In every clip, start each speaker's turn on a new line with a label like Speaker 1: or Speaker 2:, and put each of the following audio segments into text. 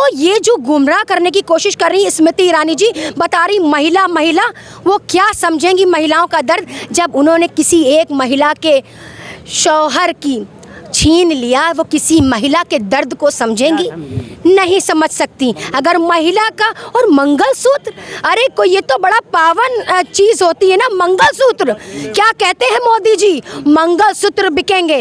Speaker 1: तो ये जो गुमराह करने की कोशिश कर रही स्मृति ईरानी जी, बता रही महिला महिला, वो क्या समझेंगी महिलाओं का दर्द जब उन्होंने किसी एक महिला के शौहर की छीन लिया। वो किसी महिला के दर्द को समझेंगी? नहीं समझ सकती। अगर महिला का और मंगलसूत्र, अरे कोई ये तो बड़ा पावन चीज होती है ना मंगलसूत्र। क्या कहते हैं मोदी जी, मंगलसूत्र बिकेंगे।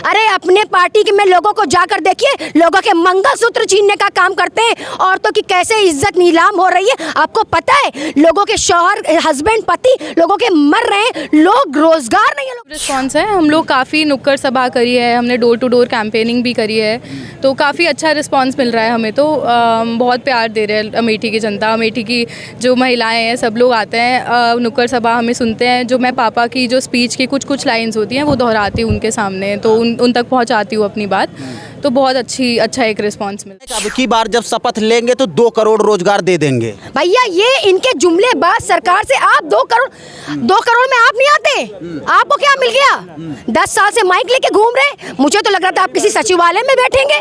Speaker 1: अरे अपने पार्टी के में लोगों को जाकर देखिए, लोगों के मंगलसूत्र छीनने का काम करते हैं। औरतों की कैसे इज्जत नीलाम हो रही है, आपको पता है? लोगों के शौहर, हस्बैंड, पति लोगों के मर रहे हैं, लोग रोजगार नहीं है।
Speaker 2: रिस्पॉन्स है, हम लोग काफ़ी नुक्कड़ सभा करी है, हमने डोर टू डोर कैंपेनिंग भी करी है, तो काफ़ी अच्छा रिस्पांस मिल रहा है हमें। तो बहुत प्यार दे रहे हैं अमेठी की जनता, अमेठी की जो महिलाएं हैं, सब लोग आते हैं नुक्कड़ सभा, हमें सुनते हैं। जो मैं पापा की जो स्पीच की कुछ लाइंस होती हैं वो दोहराती हूँ उनके सामने, तो उन तक पहुँचाती हूँ अपनी बात। तो बहुत अच्छा एक रिस्पांस मिलता है।
Speaker 3: अब की बार जब शपथ लेंगे तो 2 करोड़ रोजगार दे देंगे।
Speaker 1: भैया ये इनके जुमले बात सरकार से, आप 2 करोड़ में आप नहीं आते। आपको क्या मिल गया? 10 साल से माइक लेके घूम रहे। मुझे तो लग रहा था आप किसी सचिवालय में बैठेंगे,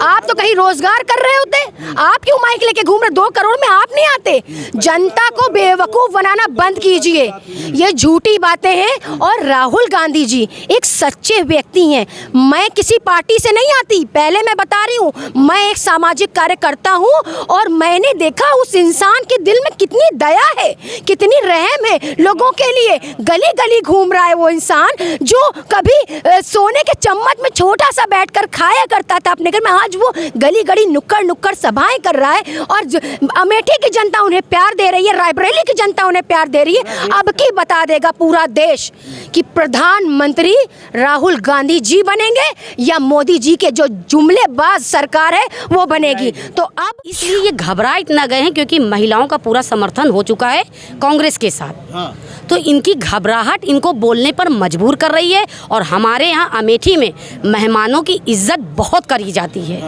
Speaker 1: आप तो कहीं रोजगार कर रहे होते। आप क्यों माइक लेके घूम रहे? 2 करोड़ में आप नहीं आते। जनता को बेवकूफ बनाना बंद कीजिए, ये झूठी बातें हैं। और राहुल गांधी जी एक सच्चे व्यक्ति हैं। मैं किसी पार्टी से नहीं आती, पहले मैं बता रही हूँ, मैं एक सामाजिक कार्यकर्ता हूँ और मैंने देखा उस इंसान के दिल में कितनी दया है, कितनी रहम है लोगों के लिए। गली गली घूम रहा है वो इंसान जो कभी सोने के चम्मच में छोटा सा बैठकर खाया करता था अपने घर में, आज वो गली गली नुक्कड़ सभाएं कर रहा है। और अमेठी की जनता उन्हें प्यार दे रही है, रायबरेली की जनता उन्हें प्यार दे रही है। अब की बता देगा पूरा देश कि प्रधानमंत्री राहुल गांधी जी बनेंगे या मोदी जी के जो जुमलेबाज सरकार है वो बनेगी। तो अब
Speaker 4: इसलिए ये घबरा इतना गए हैं क्योंकि महिलाओं का पूरा समर्थन हो चुका है कांग्रेस के साथ। तो इनकी घबराहट इनको बोलने पर मजबूर कर रही है। और हमारे यहाँ अमेठी में मेहमानों की इज्जत बहुत करी जाती है।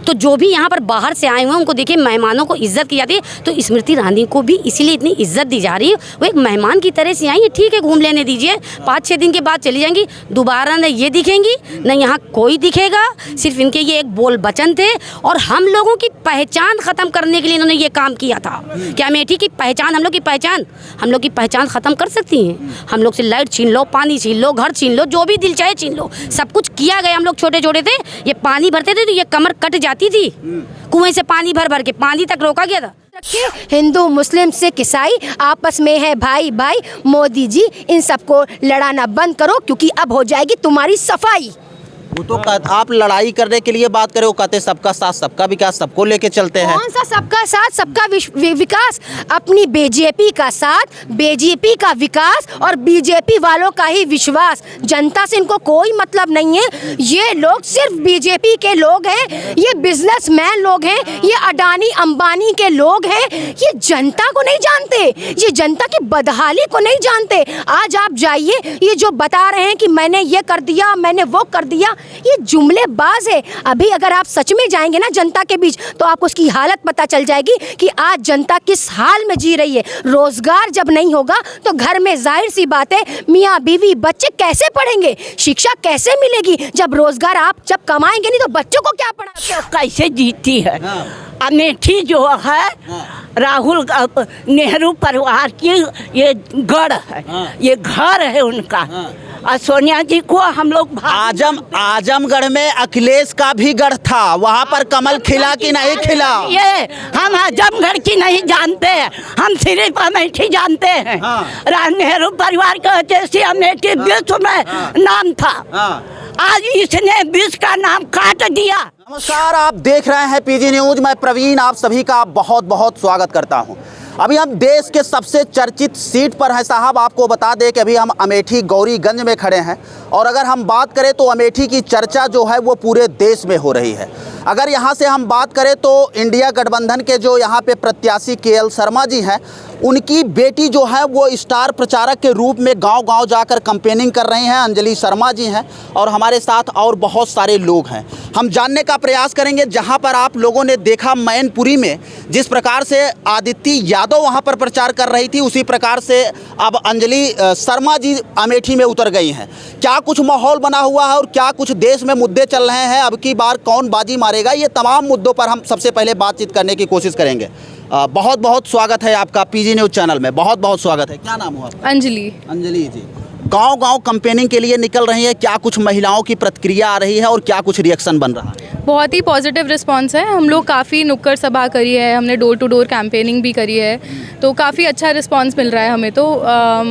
Speaker 4: तो जो भी यहाँ पर बाहर से आए हुए हैं उनको देखिए, मेहमानों को इज्जत की जाती है। तो स्मृति ईरानी को भी इसीलिए इतनी इज्जत दी जा रही है। वो एक मेहमान की तरह से आई है, ठीक है घूम लेने दीजिए, 5-6 दिन के बाद चली जाएंगी, दोबारा न ये दिखेंगी न यहाँ कोई दिखेगा। सिर्फ इनके ये एक बोल वचन थे और हम लोगों की पहचान ख़त्म करने के लिए इन्होंने ये काम किया था। क्या अमेठी की पहचान, हम लोग की पहचान ख़त्म कर सकती हैं? हम लोग से लाइट छीन लो, पानी छीन लो, घर छीन लो, जो भी दिल चाहे छीन लो, सब कुछ किया गया। हम लोग छोटे थे, ये पानी भरते थे तो ये कमर कट जाती थी, कुएं से पानी भर के पानी तक रोका गया था।
Speaker 1: हिंदू, मुस्लिम, सिख, ईसाई आपस में है भाई भाई। मोदी जी इन सबको लड़ाना बंद करो क्योंकि अब हो जाएगी तुम्हारी सफाई।
Speaker 3: वो तो आप लड़ाई करने के लिए बात करें, वो कहते सबका साथ सबका विकास, सबको लेके चलते हैं।
Speaker 1: कौन सा सबका साथ सबका विकास? अपनी बीजेपी का साथ, बीजेपी का विकास और बीजेपी वालों का ही विश्वास। जनता से इनको कोई मतलब नहीं है। ये लोग सिर्फ बीजेपी के लोग हैं, ये बिजनेसमैन लोग हैं, ये अडानी अंबानी के लोग हैं। ये जनता को नहीं जानते, ये जनता की बदहाली को नहीं जानते। आज आप जाइए, ये जो बता रहे हैं कि मैंने ये कर दिया, मैंने वो कर दिया, ये जुमलेबाज है। अभी अगर आप सच में जाएंगे ना जनता के बीच तो आपको उसकी हालत पता चल जाएगी कि आज जनता किस हाल में जी रही है। रोजगार जब नहीं होगा तो घर में जाहिर सी बात है मियाँ बीवी बच्चे कैसे पढ़ेंगे, शिक्षा कैसे मिलेगी? जब रोजगार आप जब कमाएंगे नहीं तो बच्चों को क्या पढ़ाएंगे?
Speaker 5: कैसे जीती है अमेठी जो है राहुल नेहरू परिवार की ये गढ़ है, ये घर है उनका। और सोनिया जी को हम लोग
Speaker 3: आजमगढ़ में अखिलेश का भी गढ़ था, वहाँ पर कमल खिला कि नहीं खिला?
Speaker 5: ये हम आजमगढ़ की नहीं जानते, हम सिर्फ अमेठी जानते हैं। नेहरू परिवार का जैसे अमेठी विश्व में नाम था, आज इसने विश्व का नाम काट दिया।
Speaker 3: नमस्कार, आप देख रहे हैं पीजी न्यूज। मैं प्रवीण आप सभी का बहुत बहुत स्वागत करता हूं। अभी हम देश के सबसे चर्चित सीट पर हैं साहब। आपको बता दें कि अभी हम अमेठी गौरीगंज में खड़े हैं और अगर हम बात करें तो अमेठी की चर्चा जो है वो पूरे देश में हो रही है। अगर यहाँ से हम बात करें तो इंडिया गठबंधन के जो यहाँ पे प्रत्याशी केएल शर्मा जी हैं, उनकी बेटी जो है वो स्टार प्रचारक के रूप में गांव-गांव जाकर कैंपेनिंग कर रही हैं। अंजलि शर्मा जी हैं और हमारे साथ और बहुत सारे लोग हैं। हम जानने का प्रयास करेंगे, जहां पर आप लोगों ने देखा मैनपुरी में जिस प्रकार से आदित्य यादव वहां पर प्रचार कर रही थी, उसी प्रकार से अब अंजलि शर्मा जी अमेठी में उतर गई हैं। क्या कुछ माहौल बना हुआ है और क्या कुछ देश में मुद्दे चल रहे हैं, अब की बार कौन बाजी मारेगा, ये तमाम मुद्दों पर हम सबसे पहले बातचीत करने की कोशिश करेंगे। बहुत बहुत स्वागत है आपका पीजी न्यूज़ चैनल में, बहुत बहुत स्वागत है। क्या नाम हुआ आपका?
Speaker 2: अंजलि।
Speaker 3: अंजलि जी, गांव-गांव कैंपेनिंग के लिए निकल रही है, क्या कुछ महिलाओं की प्रतिक्रिया आ रही है और क्या कुछ रिएक्शन बन रहा है?
Speaker 2: बहुत ही पॉजिटिव रिस्पांस है। हम लोग काफ़ी नुक्कड़ सभा करी है, हमने डोर टू डोर कैंपेनिंग भी करी है, तो काफ़ी अच्छा रिस्पांस मिल रहा है हमें। तो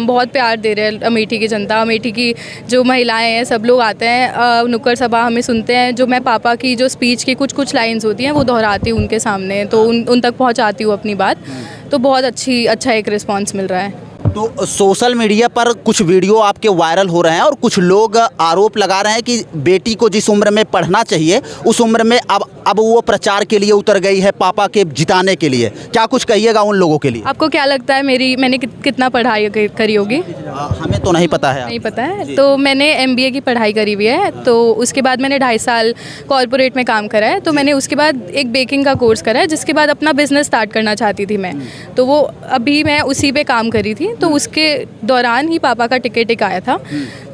Speaker 2: बहुत प्यार दे रहे हैं अमेठी की जनता, अमेठी की जो महिलाएं हैं, सब लोग आते हैं नुक्कड़ सभा हमें सुनते हैं। जो मैं पापा की जो स्पीच की कुछ लाइन्स होती हैं वो दोहराती हूँ उनके सामने, तो उन तक पहुँचाती हूँ अपनी बात। तो बहुत अच्छा एक रिस्पांस मिल रहा है।
Speaker 3: तो सोशल मीडिया पर कुछ वीडियो आपके वायरल हो रहे हैं और कुछ लोग आरोप लगा रहे हैं कि बेटी को जिस उम्र में पढ़ना चाहिए उस उम्र में अब वो प्रचार के लिए उतर गई है पापा के जिताने के लिए। क्या कुछ कहिएगा उन लोगों के लिए?
Speaker 2: आपको क्या लगता है मैंने कितना पढ़ाई करी होगी?
Speaker 3: हमें तो नहीं पता है।
Speaker 2: नहीं पता है। तो मैंने MBA की पढ़ाई करी हुई है, तो उसके बाद मैंने 2.5 साल कॉर्पोरेट में काम करा है। तो मैंने उसके बाद एक बेकिंग का कोर्स करा है, जिसके बाद अपना बिजनेस स्टार्ट करना चाहती थी मैं। तो वो अभी मैं उसी पे काम करी थी, तो उसके दौरान ही पापा का टिकट आया था।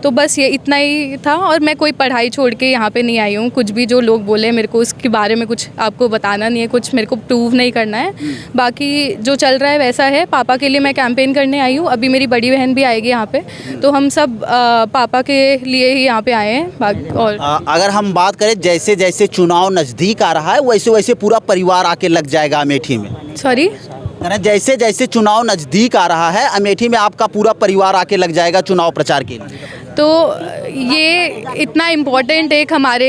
Speaker 2: तो बस ये इतना ही था, और मैं कोई पढ़ाई छोड़ के यहाँ पे नहीं आई हूँ। कुछ भी जो लोग बोले मेरे को उसके बारे में कुछ आपको बताना नहीं है, कुछ मेरे को प्रूव नहीं करना है। बाकी जो चल रहा है वैसा है। पापा के लिए मैं कैंपेन करने आई हूँ, अभी मेरी बड़ी बहन भी आएगी यहाँ पे, तो हम सब पापा के लिए ही यहाँ पे आए हैं। और
Speaker 3: अगर हम बात करें जैसे जैसे चुनाव नज़दीक आ रहा है वैसे वैसे पूरा परिवार आके लग जाएगा अमेठी में।
Speaker 2: सॉरी,
Speaker 3: जैसे जैसे चुनाव नज़दीक आ रहा है अमेठी में आपका पूरा परिवार आके लग जाएगा चुनाव प्रचार के लिए।
Speaker 2: तो ये इतना इम्पोर्टेंट एक हमारे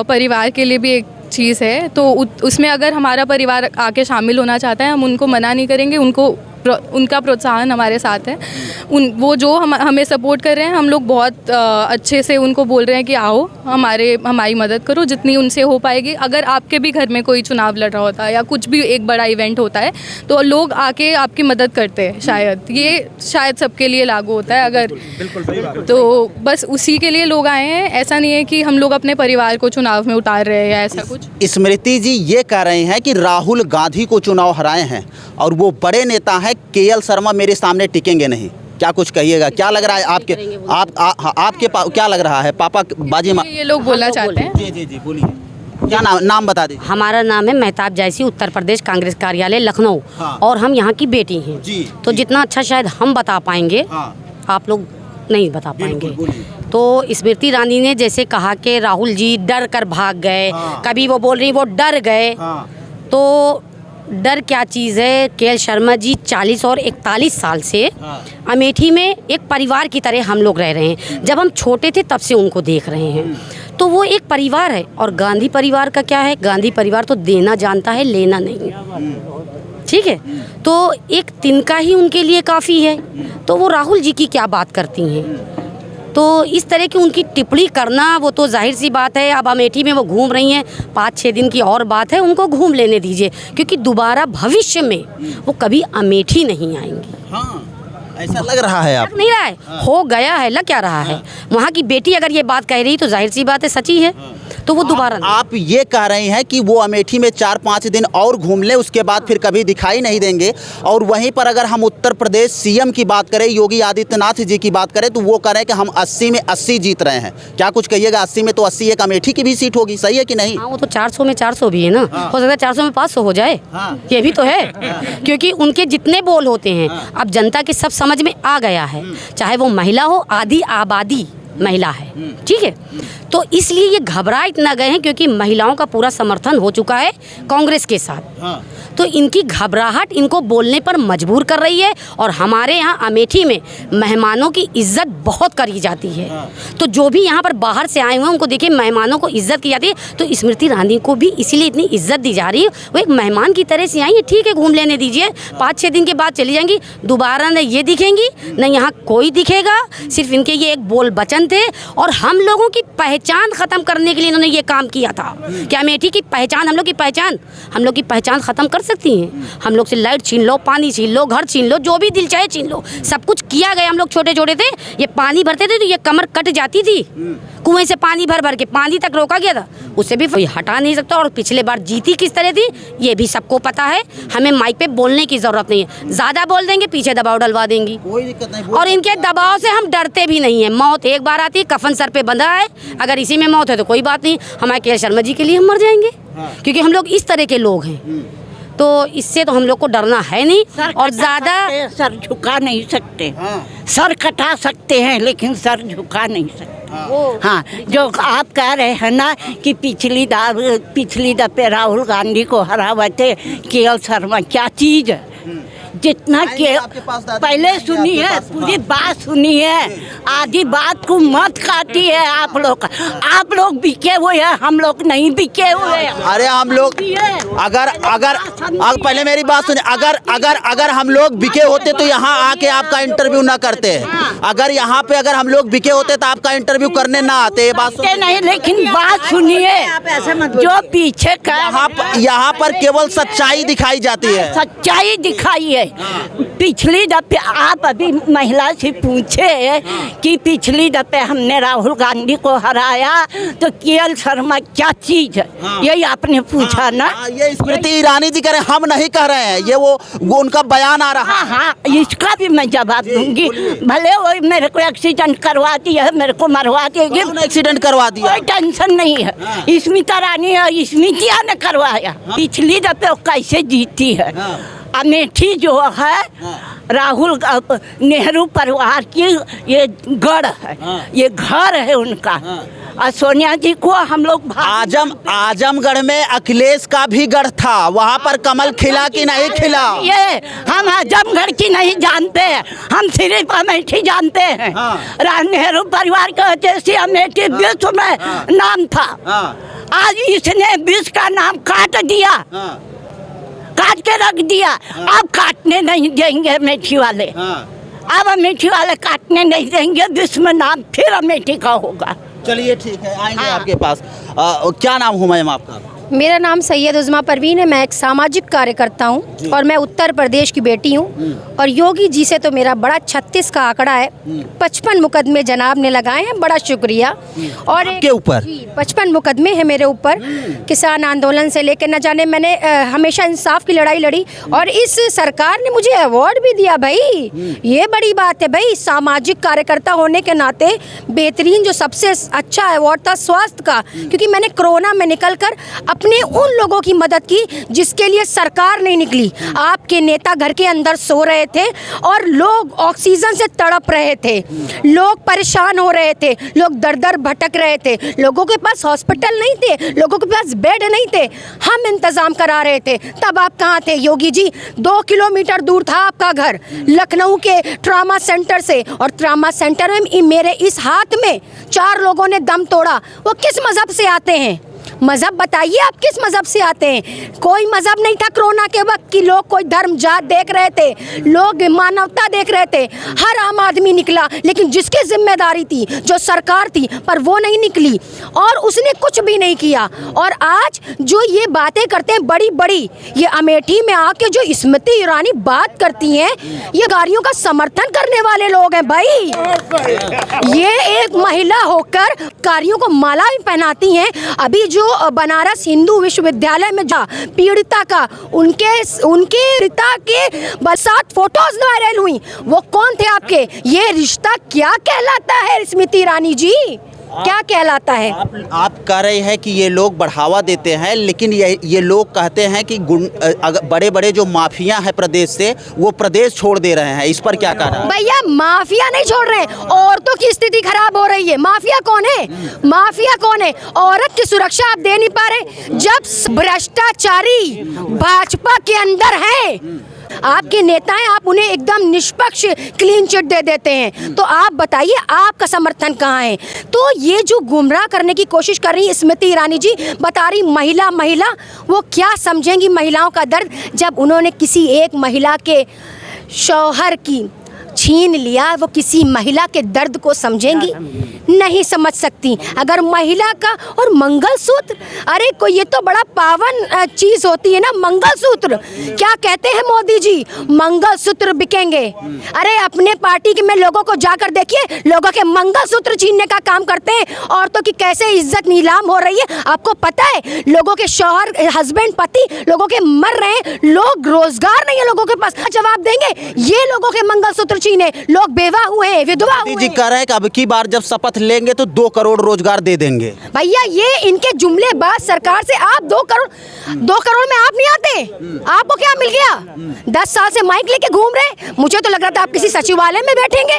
Speaker 2: परिवार के लिए भी एक चीज़ है, तो उसमें अगर हमारा परिवार आके शामिल होना चाहता है, हम उनको मना नहीं करेंगे। उनका प्रोत्साहन हमारे साथ है। वो जो हमें सपोर्ट कर रहे हैं, हम लोग बहुत अच्छे से उनको बोल रहे हैं कि आओ हमारी मदद करो जितनी उनसे हो पाएगी। अगर आपके भी घर में कोई चुनाव लड़ रहा होता है या कुछ भी एक बड़ा इवेंट होता है, तो लोग आके आपकी मदद करते हैं। शायद सबके लिए लागू होता है। अगर तो बस उसी के लिए लोग आए हैं। ऐसा नहीं है कि हम लोग अपने परिवार को चुनाव में उतार रहे हैं या ऐसा कुछ।
Speaker 3: स्मृति जी ये कह रहे हैं कि राहुल गांधी को चुनाव हराए हैं और वो बड़े नेता हैं, KL शर्मा मेरे सामने टिकेंगे नहीं। क्या कुछ कहिएगा? क्या लग रहा है आपके क्या लग रहा है? पापा बाजी
Speaker 2: ये लोग बोलना चाहते हैं।
Speaker 3: जी बोलिए। क्या नाम बता दीजिए।
Speaker 4: हमारा नाम है मेहताब जैसी, उत्तर प्रदेश कांग्रेस कार्यालय लखनऊ।
Speaker 3: हाँ।
Speaker 4: और हम यहाँ की बेटी हैं
Speaker 3: जी।
Speaker 4: तो जितना अच्छा शायद हम बता पाएंगे,
Speaker 3: हाँ।
Speaker 4: आप लोग नहीं बता पाएंगे।
Speaker 3: बोलिए।
Speaker 4: तो स्मृति ईरानी ने जैसे कहा कि राहुल जी डर कर भाग गए,
Speaker 3: हाँ।
Speaker 4: कभी वो बोल रही वो डर गए।
Speaker 3: हाँ।
Speaker 4: तो डर क्या चीज़ है? KL शर्मा जी 40 और 41 साल से अमेठी में एक परिवार की तरह हम लोग रह रहे हैं। जब हम छोटे थे तब से उनको देख रहे हैं, तो वो एक परिवार है। और गांधी परिवार का क्या है? गांधी परिवार तो देना जानता है, लेना नहीं। ठीक है, तो एक तिनका ही उनके लिए काफ़ी है। तो वो राहुल जी की क्या बात करती हैं? तो इस तरह की उनकी टिप्पणी करना वो तो जाहिर सी बात है। अब अमेठी में वो घूम रही हैं, 5-6 दिन की और बात है, उनको घूम लेने दीजिए, क्योंकि दोबारा भविष्य में वो कभी अमेठी नहीं आएंगी।
Speaker 3: हाँ, ऐसा लग रहा है आप?
Speaker 4: लग नहीं रहा है, हो गया है, लग क्या रहा है। वहाँ की बेटी अगर ये बात कह रही तो जाहिर सी बात है सच्ची है, तो वो दोबारा
Speaker 3: आप ये कह रहे हैं कि वो अमेठी में 4-5 दिन और घूम ले, उसके बाद फिर कभी दिखाई नहीं देंगे। और वहीं पर अगर हम उत्तर प्रदेश CM की बात करें, योगी आदित्यनाथ जी की बात करें, तो वो कह रहे हैं कि हम 80 में 80 जीत रहे हैं। क्या कुछ कहिएगा? 80 में तो 80 एक अमेठी की भी सीट होगी, सही है कि नहीं?
Speaker 4: हाँ, वो तो 400 में 400 भी है ना। हो सकता है 400 में 500 हो जाए। ये भी तो है, क्योंकि उनके जितने बोल होते हैं अब जनता के सब समझ में आ गया है। चाहे वो महिला हो, आधी आबादी महिला है, ठीक है। तो इसलिए ये घबरा इतना गए हैं क्योंकि महिलाओं का पूरा समर्थन हो चुका है कांग्रेस के साथ। तो इनकी घबराहट इनको बोलने पर मजबूर कर रही है। और हमारे यहाँ अमेठी में मेहमानों की इज्जत बहुत करी जाती है। तो जो भी यहाँ पर बाहर से आए हुए हैं उनको देखिए, मेहमानों को इज्जत की जाती है। तो स्मृति ईरानी को भी इसीलिए इतनी इज्जत दी जा रही है। वो एक मेहमान की तरह से आई है, ठीक है, घूम लेने दीजिए। 5-6 दिन के बाद चली जाएंगी, दोबारा न ये दिखेंगी न यहाँ कोई दिखेगा। सिर्फ इनके ये एक बोल वचन थे और हम लोगों की पहचान ख़त्म करने के लिए इन्होंने ये काम किया था कि अमेठी की पहचान, हम लोग की पहचान ख़त्म कर सकती हैं। हम लोग से लाइट छीन लो, पानी छीन लो, घर छीन लो, जो भी दिल चाहे छीन लो, सब कुछ किया गया। हम लोग छोटे छोटे थे, ये पानी भरते थे तो ये कमर कट जाती थी। कुएं से पानी भर भर के पानी तक रोका गया था, उससे भी कोई हटा नहीं सकता। और पिछले बार जीती किस तरह थी ये भी सबको पता है। हमें माइक पे बोलने की ज़रूरत नहीं है, ज़्यादा बोल देंगे पीछे दबाव डलवा देंगी।
Speaker 3: कोई दिक्कत नहीं।
Speaker 4: और इनके दबाव से हम डरते भी नहीं हैं। मौत एक बार तलवार आती है, कफन सर पे बंधा है, अगर इसी में मौत है तो कोई बात नहीं, हमारे के शर्मा जी के लिए हम मर जाएंगे, क्योंकि हम लोग इस तरह के लोग हैं। तो इससे तो हम लोग को डरना है नहीं। और ज़्यादा
Speaker 5: सर झुका नहीं सकते, सर कटा सकते हैं लेकिन सर झुका नहीं सकते। हाँ, जो आप कह रहे हैं ना कि पिछली दफे राहुल गांधी को हरावे थे केएल शर्मा, क्या चीज़ है, जितना के पहले सुनी है, पूरी बात सुनी है, आधी बात को मत काटी है आप लोग बिके हुए हैं, हम लोग नहीं बिके हुए हैं।
Speaker 3: अरे हम लोग अगर पहले मेरी बात सुनिए, अगर हम लोग बिके होते तो यहाँ आके आपका इंटरव्यू ना करते हैं। अगर यहाँ पे अगर हम लोग बिके होते तो आपका इंटरव्यू करने ना आते। ये बात
Speaker 5: नहीं, लेकिन बात सुनिए, जो पीछे का
Speaker 3: यहाँ पर केवल सच्चाई दिखाई जाती है,
Speaker 5: सच्चाई दिखाई है। पिछली दफे आप अभी महिला से पूछे कि पिछली दफे हमने राहुल गांधी को हराया तो केएल शर्मा क्या चीज है, यही आपने पूछा ना।
Speaker 3: ये स्मृति ईरानी जी कह रहे हैं, हम नहीं कह रहे हैं, ये वो उनका बयान आ रहा है।
Speaker 5: हाँ, इसका भी मैं जवाब दूंगी। भले वो मेरे को एक्सीडेंट करवा दिया है, मेरे को मरवा देगी,
Speaker 3: एक्सीडेंट करवा दिया,
Speaker 5: कोई टेंशन नहीं है। स्मिता रानी और स्मृतिया ने करवाया। पिछली दफे वो कैसे जीती है। अमेठी जो है राहुल नेहरू परिवार की ये गढ़ है, ये घर है उनका। और सोनिया जी को हम लोग
Speaker 3: आजमगढ़ में अखिलेश का भी गढ़ था, वहाँ पर कमल खिला कि नहीं खिला,
Speaker 5: ये हम आजमगढ़ की नहीं जानते, हम सिर्फ अमेठी जानते हैं। नेहरू परिवार का जैसे अमेठी विश्व में नाम था, आज इसने विश्व का नाम काट दिया, काट के रख दिया। अब काटने नहीं देंगे अमेठी वाले, अब अमेठी वाले काटने नहीं देंगे, विश्व में नाम फिर अमेठी का होगा।
Speaker 3: चलिए ठीक है, आएंगे आपके पास। क्या नाम हूँ मैम आपका?
Speaker 1: मेरा नाम सैयद उज़मा परवीन है, मैं एक सामाजिक कार्यकर्ता हूँ और मैं उत्तर प्रदेश की बेटी हूँ। और योगी जी से तो मेरा बड़ा 36 का आंकड़ा है, 55 मुकदमे जनाब ने लगाए हैं, बड़ा शुक्रिया। और
Speaker 3: आपके ऊपर
Speaker 1: 55 मुकदमे हैं मेरे ऊपर, किसान आंदोलन से लेकर न जाने, मैंने हमेशा इंसाफ की लड़ाई लड़ी और इस सरकार ने मुझे अवार्ड भी दिया भाई, ये बड़ी बात है भाई। सामाजिक कार्यकर्ता होने के नाते बेहतरीन जो सबसे अच्छा अवार्ड था स्वास्थ्य का, क्योंकि मैंने कोरोना में निकल कर अपने उन लोगों की मदद की जिसके लिए सरकार नहीं निकली। आपके नेता घर के अंदर सो रहे थे और लोग ऑक्सीजन से तड़प रहे थे, लोग परेशान हो रहे थे, लोग दर दर भटक रहे थे, लोगों के पास हॉस्पिटल नहीं थे, लोगों के पास बेड नहीं थे, हम इंतजाम करा रहे थे। तब आप कहाँ थे योगी जी? 2 किलोमीटर दूर था आपका घर लखनऊ के ट्रामा सेंटर से, और ट्रामा सेंटर में मेरे इस हाथ में 4 लोगों ने दम तोड़ा। वो किस मजहब से आते हैं? मजहब बताइए, आप किस मजहब से आते हैं? कोई मजहब नहीं था कोरोना के वक्त कि लोग कोई धर्म जात देख रहे थे, लोग मानवता देख रहे थे। हर आम आदमी निकला, लेकिन जिसकी जिम्मेदारी थी, जो सरकार थी, पर वो नहीं निकली और उसने कुछ भी नहीं किया। और आज जो ये बातें करते हैं बड़ी बड़ी, ये अमेठी में आके जो स्मृति ईरानी बात करती हैं, ये गाड़ियों का समर्थन करने वाले लोग हैं भाई। ये एक महिला होकर गाड़ियों को माला भी पहनाती हैं। अभी जो बनारस हिंदू विश्वविद्यालय में जा पीड़िता का उनके पीड़िता के बरसात फोटोज वायरल हुई, वो कौन थे आपके? ये रिश्ता क्या कहलाता है स्मृति ईरानी जी, क्या कहलाता है?
Speaker 3: आप कह रहे हैं कि ये लोग बढ़ावा देते हैं, लेकिन ये लोग कहते हैं कि बड़े बड़े जो माफिया हैं प्रदेश से, वो प्रदेश छोड़ दे रहे हैं, इस पर क्या कहना?
Speaker 1: भैया माफिया नहीं छोड़ रहे हैं, औरतों की स्थिति खराब हो रही है। माफिया कौन है? माफिया कौन है? औरत की सुरक्षा आप दे नहीं पा रहे, जब भ्रष्टाचारी भाजपा के अंदर है। आपके नेता हैं, आप उन्हें एकदम निष्पक्ष क्लीन चिट दे देते हैं, तो आप बताइए आपका समर्थन कहाँ है? तो ये जो गुमराह करने की कोशिश कर रही है स्मृति ईरानी जी, बता रही महिला, वो क्या समझेंगी महिलाओं का दर्द, जब उन्होंने किसी एक महिला के शौहर की छीन लिया, वो किसी महिला के दर्द को समझेंगी? नहीं समझ सकती। अगर महिला का और मंगलसूत्र, अरे कोई ये तो बड़ा पावन चीज होती है ना मंगलसूत्र। क्या कहते हैं मोदी जी? मंगलसूत्र बिकेंगे। अरे अपने पार्टी के में लोगों को जाकर देखिए, लोगों के मंगलसूत्र छीनने का काम करते हैं। औरतों की कैसे इज्जत नीलाम हो रही है, आपको पता है? लोगों के शौहर, हस्बैंड, पति लोगों के मर रहे हैं, लोग रोजगार नहीं है लोगों के पास। जवाब देंगे ये लोगों के मंगलसूत्र जी ने, लोग बेवा हुए हैं, विधवा
Speaker 3: मोदी
Speaker 1: हुए
Speaker 3: जी
Speaker 1: हैं।
Speaker 3: कह रहे हैं कि अब की बार जब शपथ लेंगे तो 2 करोड़ रोजगार दे देंगे।
Speaker 1: भैया ये इनके जुमलेबाज सरकार से आप 2 करोड़ में आप नहीं आते। आपको क्या मिल गया? 10 साल से माइक लेके घूम रहे, मुझे तो लग रहा था आप किसी सचिवालय में बैठेंगे।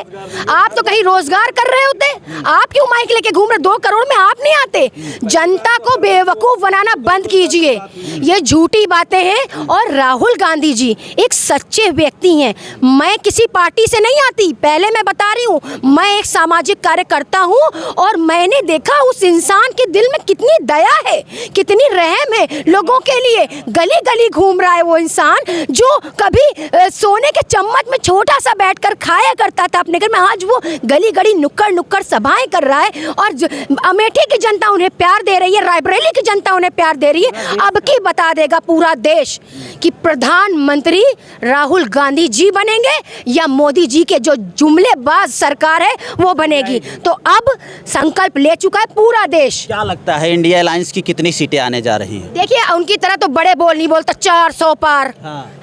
Speaker 1: आप तो कहीं रोजगार कर रहे होते, आप क्यों माइक लेके घूम रहे? 2 करोड़ में आप नहीं आते। जनता को बेवकूफ बनाना बंद कीजिए, ये झूठी बातें हैं। और राहुल गांधी जी एक सच्चे व्यक्ति हैं। मैं किसी पार्टी से नहीं आती, पहले मैं बता रही हूँ, मैं एक सामाजिक कार्यकर्ता हूँ और मैंने देखा उस इंसान के दिल में कितनी दया है, कितनी रहम है लोगों के लिए। गली गली घूम रहा है वो इंसान जो कभी सोने के चम्मच में छोटा सा बैठकर खाया करता था अपने घर में, आज वो गली गली नुक्कड़ नुक्कड़ सभाएं कर रहा है। और अमेठी की जनता उन्हें प्यार दे रही है, रायबरेली की जनता उन्हें प्यार दे रही है। अब की बता देगा पूरा देश कि प्रधानमंत्री राहुल गांधी जी बनेंगे या मोदी जी के जो जुमलेबाज सरकार है वो बनेगी। तो अब संकल्प ले चुका है पूरा देश।
Speaker 3: क्या लगता है इंडिया अलायंस की कितनी सीटें आने जा रही हैं?
Speaker 1: देखिए उनकी तरह तो बड़े बोल नहीं बोलते 400 पार।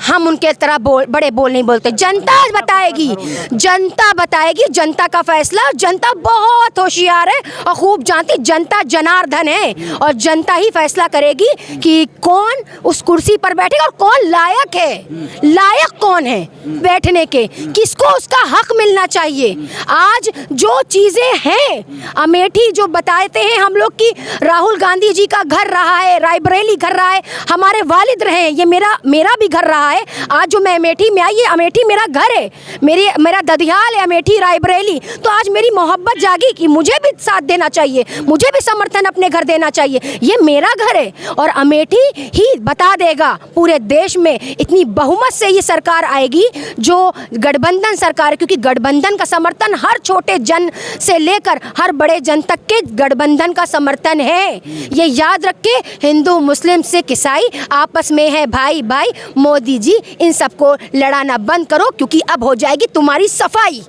Speaker 1: हम उनके तरह बड़े बोल नहीं बोलते। जनता बताएगी, जनता बताएगी, जनता का फैसला। जनता बहुत होशियार है और खूब जानती, जनता जनार्दन है और जनता ही फैसला करेगी कि कौन उस कुर्सी पर बैठेगा और कौन लायक है, लायक कौन है बैठने के, किसको उसका हक मिलना चाहिए। आज जो चीजें हैं, अमेठी जो बताते हैं हम लोग की राहुल गांधी जी का घर रहा है, रायबरेली घर रहा है, हमारे वालिद रहे हैं, ये मेरा भी घर रहा है। आज जो मैं अमेठी में आई, ये अमेठी मेरा घर है, मेरा ददियाल है अमेठी रायबरेली। तो आज मेरी मोहब्बत जागी कि मुझे भी साथ देना चाहिए, मुझे भी समर्थन अपने घर देना चाहिए। ये मेरा घर है और अमेठी ही बता देगा पूरे देश में इतनी बहुमत से ये सरकार आएगी जो गठबंधन सरकार है, क्योंकि गठबंधन का समर्थन हर छोटे जन से लेकर हर बड़े जन तक के गठबंधन का समर्थन है। ये याद रखे, हिंदू मुस्लिम सिख ईसाई आपस में है भाई भाई। मोदी जी इन सबको लड़ाना बंद करो, क्योंकि अब हो जाएगी तुम्हारी सफाई।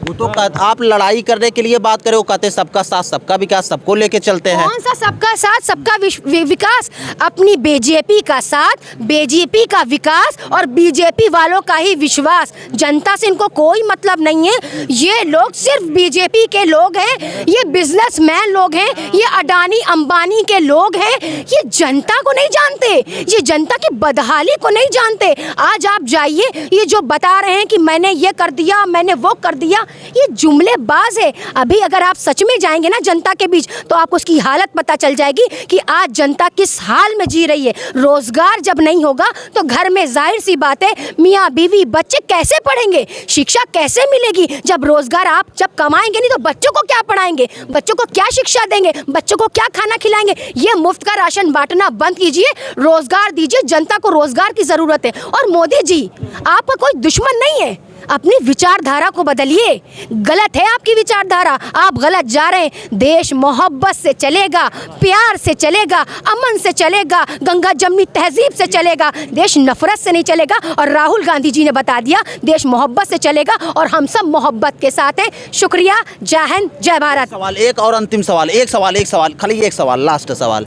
Speaker 3: वो तो आप लड़ाई करने के लिए बात करें, वो कहते सबका साथ सबका विकास, सबको लेके चलते हैं।
Speaker 1: कौन सा सबका साथ सबका विकास? अपनी बीजेपी का साथ, बीजेपी का विकास और बीजेपी वालों का ही विश्वास। जनता से इनको कोई मतलब नहीं है। ये लोग सिर्फ बीजेपी के लोग हैं, ये बिजनेसमैन लोग हैं, ये अडानी अंबानी के लोग हैं। ये जनता को नहीं जानते, ये जनता की बदहाली को नहीं जानते। आज आप जाइए, ये जो बता रहे हैं कि मैंने ये कर दिया, मैंने वो कर दिया, ये जुमलेबाज है। अभी अगर आप सच में जाएंगे ना जनता के बीच, तो आपको उसकी हालत पता चल जाएगी कि आज जनता किस हाल में जी रही है। रोजगार जब नहीं होगा तो घर में जाहिर सी बात है मियाँ बीवी बच्चे कैसे पढ़ेंगे, शिक्षा कैसे मिलेगी? जब रोजगार आप जब कमाएंगे नहीं तो बच्चों को क्या पढ़ाएंगे, बच्चों को क्या शिक्षा देंगे, बच्चों को क्या खाना खिलाएंगे? ये मुफ्त का राशन बांटना बंद कीजिए, रोजगार दीजिए। जनता को रोजगार की जरूरत है। और मोदी जी आपका कोई दुश्मन नहीं है, अपनी विचारधारा को बदलिए। गलत है आपकी विचारधारा, आप गलत जा रहे हैं। देश मोहब्बत से चलेगा, प्यार से चलेगा, अमन से चलेगा, गंगा जमनी तहजीब से चलेगा। देश नफरत से नहीं चलेगा। और राहुल गांधी जी ने बता दिया देश मोहब्बत से चलेगा और हम सब मोहब्बत के साथ हैं। शुक्रिया, जय हिंद, जय भारत।
Speaker 3: सवाल एक और अंतिम सवाल, एक सवाल खाली एक सवाल, लास्ट सवाल।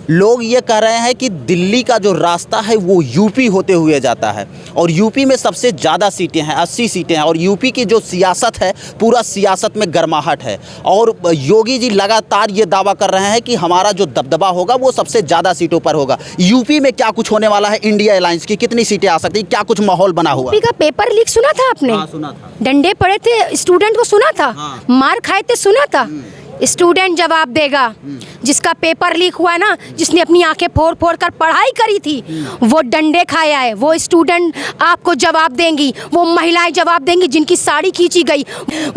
Speaker 3: लोग ये कह रहे हैं कि दिल्ली का जो रास्ता है वो यूपी होते हुए जाता है और यूपी में सबसे ज़्यादा सीटें हैं, 80 सीटें हैं। और यूपी की जो सियासत है, पूरा सियासत में गर्माहट है। और योगी जी लगातार ये दावा कर रहे हैं कि हमारा जो दबदबा होगा वो सबसे ज़्यादा सीटों पर होगा। यूपी में क्या कुछ होने वाला है? इंडिया अलायंस की कितनी सीटें आ सकती, क्या कुछ माहौल बना हुआ?
Speaker 1: यूपी का पेपर लीक सुना था आपने?
Speaker 3: हाँ, सुना था।
Speaker 1: डंडे पड़े थे स्टूडेंट को, सुना था।
Speaker 3: हाँ।
Speaker 1: मार खाए थे, सुना था। स्टूडेंट जवाब देगा। जिसका पेपर लीक हुआ ना, जिसने अपनी आंखें फोड़ फोड़ कर पढ़ाई करी थी, वो डंडे खाया है। वो स्टूडेंट आपको जवाब देंगी, वो महिलाएं जवाब देंगी जिनकी साड़ी खींची गई,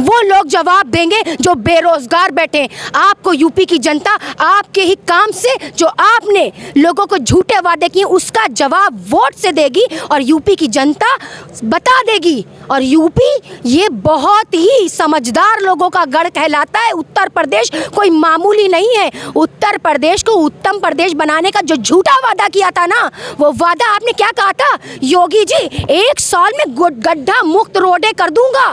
Speaker 1: वो लोग जवाब देंगे जो बेरोजगार बैठे। आपको यूपी की जनता आपके ही काम से, जो आपने लोगों को झूठे वादे किए, उसका जवाब वोट से देगी और यूपी की जनता बता देगी। और यूपी ये बहुत ही समझदार लोगों का गढ़ कहलाता है। उत्तर प्रदेश कोई मामूली नहीं है। उत्तर प्रदेश को उत्तम प्रदेश बनाने का जो झूठा वादा किया था ना, वो वादा आपने क्या कहा था? योगी जी 1 साल में गड्ढा मुक्त रोडें कर दूंगा।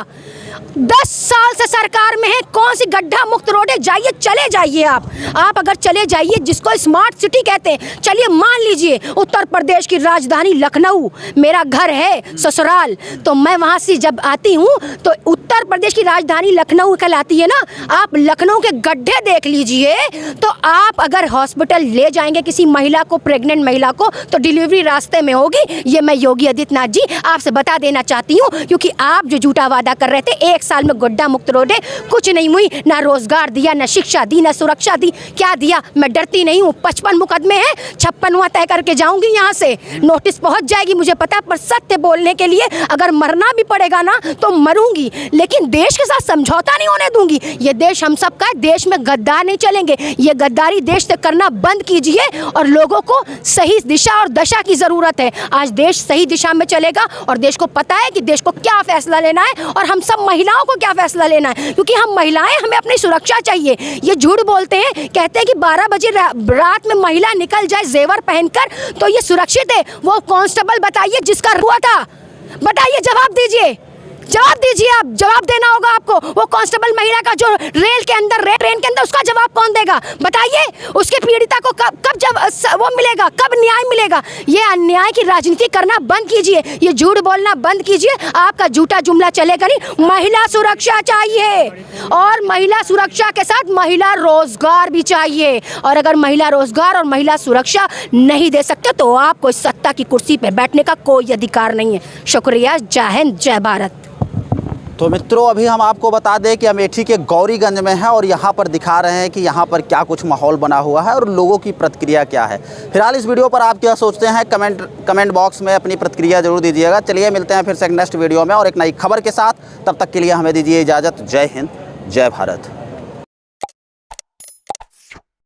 Speaker 1: 10 साल से सरकार में है, कौन सी गड्ढा मुक्त रोड है? जाइए, चले जाइए आप अगर चले जाइए, जिसको स्मार्ट सिटी कहते हैं, चलिए मान लीजिए उत्तर प्रदेश की राजधानी लखनऊ मेरा घर है, ससुराल, तो मैं वहाँ से जब आती हूँ तो उत्तर प्रदेश की राजधानी लखनऊ कहलाती है ना, आप लखनऊ के गड्ढे देख लीजिए। तो आप अगर हॉस्पिटल ले जाएंगे किसी महिला को, प्रेग्नेंट महिला को, तो डिलीवरी रास्ते में होगी। ये मैं योगी आदित्यनाथ जी आपसे बता देना चाहती हूँ, क्योंकि आप जो झूठा वादा कर रहे थे 1 साल में गड्ढा मुक्त रोड है, कुछ नहीं हुई, ना रोजगार दिया, ना शिक्षा दी, ना सुरक्षा दी, क्या दिया? मैं डरती नहीं हूँ, 55 मुकदमे हैं, 56वां तय करके जाऊंगी यहाँ से, नोटिस पहुंच जाएगी, मुझे पता है, पर सत्य बोलने के लिए अगर मरना भी पड़ेगा ना तो मरूंगी, लेकिन देश के साथ समझौता नहीं होने दूंगी। ये देश हम सबका है, देश में गद्दार नहीं चलेंगे, ये गद्दारी देश से करना बंद कीजिए और लोगों को सही दिशा और दशा की जरूरत है। आज देश सही दिशा में चलेगा और देश को पता है कि देश को क्या फैसला लेना है और हम सब महिलाओं को क्या फैसला लेना है, क्योंकि हम महिलाएं, हमें अपनी सुरक्षा चाहिए। ये झूठ बोलते हैं, कहते हैं कि 12 बजे रात में महिला निकल जाए जेवर पहनकर तो ये सुरक्षित है। वो कांस्टेबल बताइए जिसका हुआ था, बताइए, जवाब दीजिए, जवाब दीजिए, आप जवाब देना होगा आपको। वो कांस्टेबल महिला का जो रेल के अंदर, ट्रेन के अंदर, उसका जवाब कौन देगा? बताइए, उसके पीड़िता को कब जब वो मिलेगा, कब न्याय मिलेगा? ये अन्याय की राजनीति करना बंद कीजिए, ये झूठ बोलना बंद कीजिए, आपका झूठा जुमला चलेगा नहीं। महिला सुरक्षा चाहिए और महिला सुरक्षा के साथ महिला रोजगार भी चाहिए, और अगर महिला रोजगार और महिला सुरक्षा नहीं दे सकते तो आपको इस सत्ता की कुर्सी पर बैठने का कोई अधिकार नहीं है। शुक्रिया, जय हिंद, जय भारत।
Speaker 3: तो मित्रों, अभी हम आपको बता दें कि अमेठी के गौरीगंज में है और यहाँ पर दिखा रहे हैं कि यहाँ पर क्या कुछ माहौल बना हुआ है और लोगों की प्रतिक्रिया क्या है। फिलहाल इस वीडियो पर आप क्या सोचते हैं, कमेंट बॉक्स में अपनी प्रतिक्रिया जरूर दीजिएगा। चलिए मिलते हैं फिर से नेक्स्ट वीडियो में और एक नई खबर के साथ, तब तक के लिए हमें दीजिए इजाज़त। जय हिंद, जय भारत।